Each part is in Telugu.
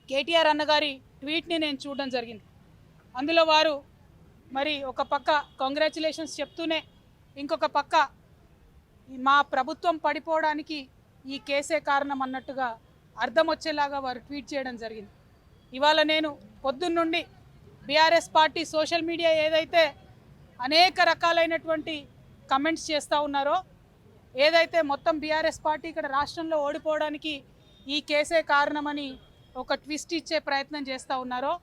కేటీఆర్ అన్నగారి ట్వీట్ని నేను చూడడం జరిగింది. అందులో వారు మరి ఒక పక్క కంగ్రాచులేషన్స్ చెప్తూనే ఇంకొక పక్క మా ప్రభుత్వం పడిపోవడానికి ఈ కేసే కారణం అన్నట్టుగా అర్థం వచ్చేలాగా వారు ట్వీట్ చేయడం జరిగింది. ఇవాళ నేను పొద్దున్నుండి బీఆర్ఎస్ పార్టీ సోషల్ మీడియా ఏదైతే అనేక రకాలైనటువంటి కమెంట్స్ చేస్తూ ఉన్నారో, ఏదైతే మొత్తం బీఆర్ఎస్ పార్టీ ఇక్కడ రాష్ట్రంలో ఓడిపోవడానికి ఈ కేసే కారణమని ఒక ట్విస్ట్ ఇచ్చే ప్రయత్నం చేస్తూ ఉన్నారో,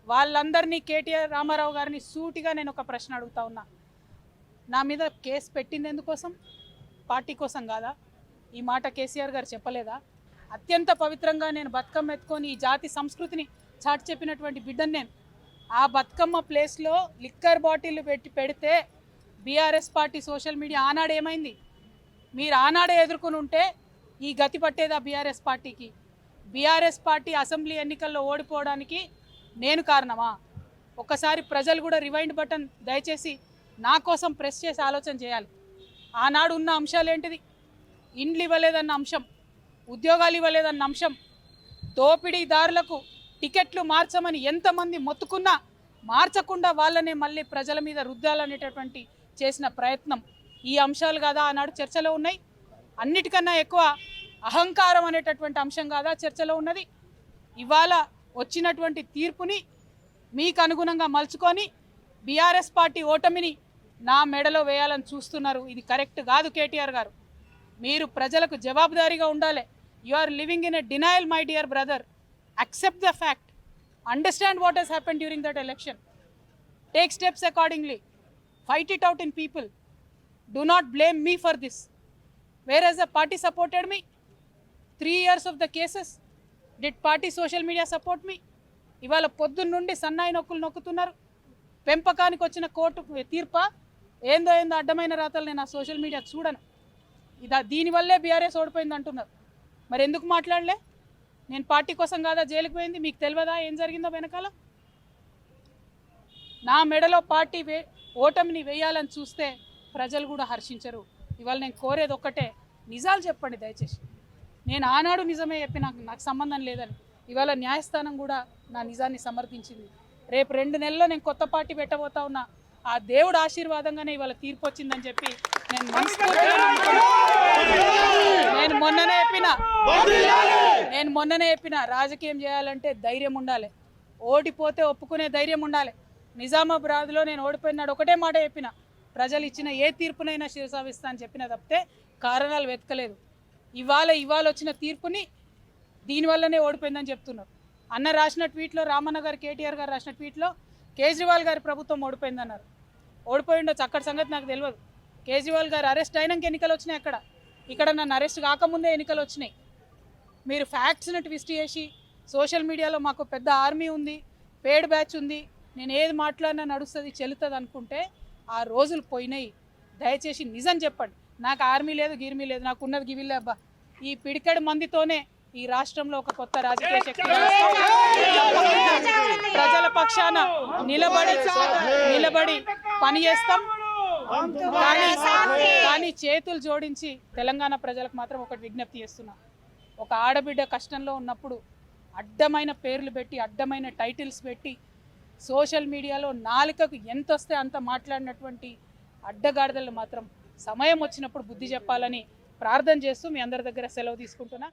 వాళ్ళందరినీ కేటీఆర్ రామారావు గారిని సూటిగా నేను ఒక ప్రశ్న అడుగుతా ఉన్నా. నా మీద కేసు పెట్టింది ఎందుకోసం? పార్టీ కోసం కాదా? ఈ మాట కేసీఆర్ గారు చెప్పలేదా? అత్యంత పవిత్రంగా నేను బతుకమ్మ ఎత్తుకొని ఈ జాతి సంస్కృతిని చాటి చెప్పినటువంటి బిడ్డను నేను. ఆ బతుకమ్మ ప్లేస్లో లిక్కర్ బాటిల్ పెడితే బీఆర్ఎస్ పార్టీ సోషల్ మీడియా ఆనాడు ఏమైంది? మీరు ఆనాడే ఎదుర్కొని ఉంటే ఈ గతి పట్టేదా బీఆర్ఎస్ పార్టీకి? బీఆర్ఎస్ పార్టీ అసెంబ్లీ ఎన్నికల్లో ఓడిపోవడానికి నేను కారణమా? ఒక్కసారి ప్రజలు కూడా రివైండ్ బటన్ దయచేసి నా కోసం ప్రెస్ చేసి ఆలోచన చేయాలి. ఆనాడు ఉన్న అంశాలు ఏంటిది? ఇండ్లు ఇవ్వలేదన్న అంశం, ఉద్యోగాలు ఇవ్వలేదన్న అంశం, దోపిడీదారులకు టికెట్లు మార్చమని ఎంతమంది మొత్తుకున్నా మార్చకుండా వాళ్ళనే మళ్ళీ ప్రజల మీద రుద్దాలనేటటువంటి చేసిన ప్రయత్నం, ఈ అంశాలు కాదా ఆనాడు చర్చలో ఉన్నాయి? అన్నిటికన్నా ఎక్కువ అహంకారం అనేటటువంటి అంశం కాదా చర్చలో ఉన్నది? ఇవాళ వచ్చినటువంటి తీర్పుని మీకు అనుగుణంగా మలుచుకొని బీఆర్ఎస్ పార్టీ ఓటమిని నా మెడలో వేయాలని చూస్తున్నారు. ఇది కరెక్ట్ కాదు కేటీఆర్ గారు. మీరు ప్రజలకు జవాబుదారీగా ఉండాలి. You are living in a denial my dear brother. accept the fact, understand what has happened during that election, take steps accordingly, fight it out in people. Do not blame me for this. Whereas the party supported me 3 years of the cases, did party social media support me? ఇవాళ పొద్దున్న నుండి సన్నాయి నొక్కులు నొక్కుతున్నారు. పెంపకానికి వచ్చిన కోర్టు తీర్ప ఏందో అడ్డమైన రాతలు నేను ఆ సోషల్ మీడియా చూడను. దీనివల్లే బీఆర్ఎస్ ఓడిపోయింది అంటున్నారు. మరి ఎందుకు మాట్లాడలే? నేను పార్టీ కోసం కాదా జైలుకు పోయింది? మీకు తెలియదా ఏం జరిగిందో వెనకాల? నా మెడలో పార్టీ ఓటమిని వేయాలని చూస్తే ప్రజలు కూడా హర్షించరు. ఇవాళ నేను కోరేది ఒక్కటే, నిజాలు చెప్పండి దయచేసి. నేను ఆనాడు నిజమే చెప్పి నాకు సంబంధం లేదని ఇవాళ న్యాయస్థానం కూడా నా నిజాన్ని సమర్థించింది. రేపు 2 నెలల్లో నేను కొత్త పార్టీ పెట్టబోతా ఉన్నా. ఆ దేవుడు ఆశీర్వాదంగానే ఇవాళ తీర్పు వచ్చిందని చెప్పి నేను మనస్ఫూర్తిగా నేను మొన్ననే చెప్పిన రాజకీయం చేయాలంటే ధైర్యం ఉండాలి, ఓడిపోతే ఒప్పుకునే ధైర్యం ఉండాలి. నిజామాబాద్లో నేను ఓడిపోయినాడు ఒకటే మాట చెప్పిన, ప్రజలు ఇచ్చిన ఏ తీర్పునైనా శిరసావిస్తా అని చెప్పిన తప్పితే కారణాలు వెతకలేదు. ఇవాళ వచ్చిన తీర్పుని దీనివల్లనే ఓడిపోయిందని చెప్తున్నారు. అన్న రాసిన ట్వీట్లో, రామన్న గారు కేటీఆర్ గారు రాసిన ట్వీట్లో కేజ్రీవాల్ గారి ప్రభుత్వం ఓడిపోయిందన్నారు. ఓడిపోయి ఉండొచ్చు, అక్కడ సంగతి నాకు తెలియదు. కేజ్రీవాల్ గారు అరెస్ట్ అయినాక ఎన్నికలు వచ్చినాయి. ఇక్కడ నన్ను అరెస్ట్ కాకముందే ఎన్నికలు వచ్చినాయి. మీరు ఫ్యాక్ట్స్ని ట్విస్ట్ చేసి సోషల్ మీడియాలో మాకు పెద్ద ఆర్మీ ఉంది, పేడ్ బ్యాచ్ ఉంది, నేను ఏది మాట్లాడినా నడుస్తుంది చెల్లుతుంది అనుకుంటే ఆ రోజులు పోయినాయి. దయచేసి నిజం చెప్పండి. నాకు ఆర్మీ లేదు, గిర్మీ లేదు, నాకు ఉన్నది గివిలే అబ్బా. ఈ పిడికెడు మందితోనే ఈ రాష్ట్రంలో ఒక కొత్త రాజకీయ శక్తి ప్రజల పక్షాన నిలబడి పని చేస్తాం. కానీ చేతులు జోడించి తెలంగాణ ప్రజలకు మాత్రం ఒకటి విజ్ఞప్తి చేస్తున్నా. ఒక ఆడబిడ్డ కష్టంలో ఉన్నప్పుడు అడ్డమైన పేర్లు పెట్టి, అడ్డమైన టైటిల్స్ పెట్టి, సోషల్ మీడియాలో నాలుకకు ఎంత వస్తే అంత మాట్లాడినటువంటి అడ్డగాడిదలు మాత్రం సమయం వచ్చినప్పుడు బుద్ధి చెప్పాలని ప్రార్థన చేస్తూ మీ అందరి దగ్గర సెలవు తీసుకుంటున్నా.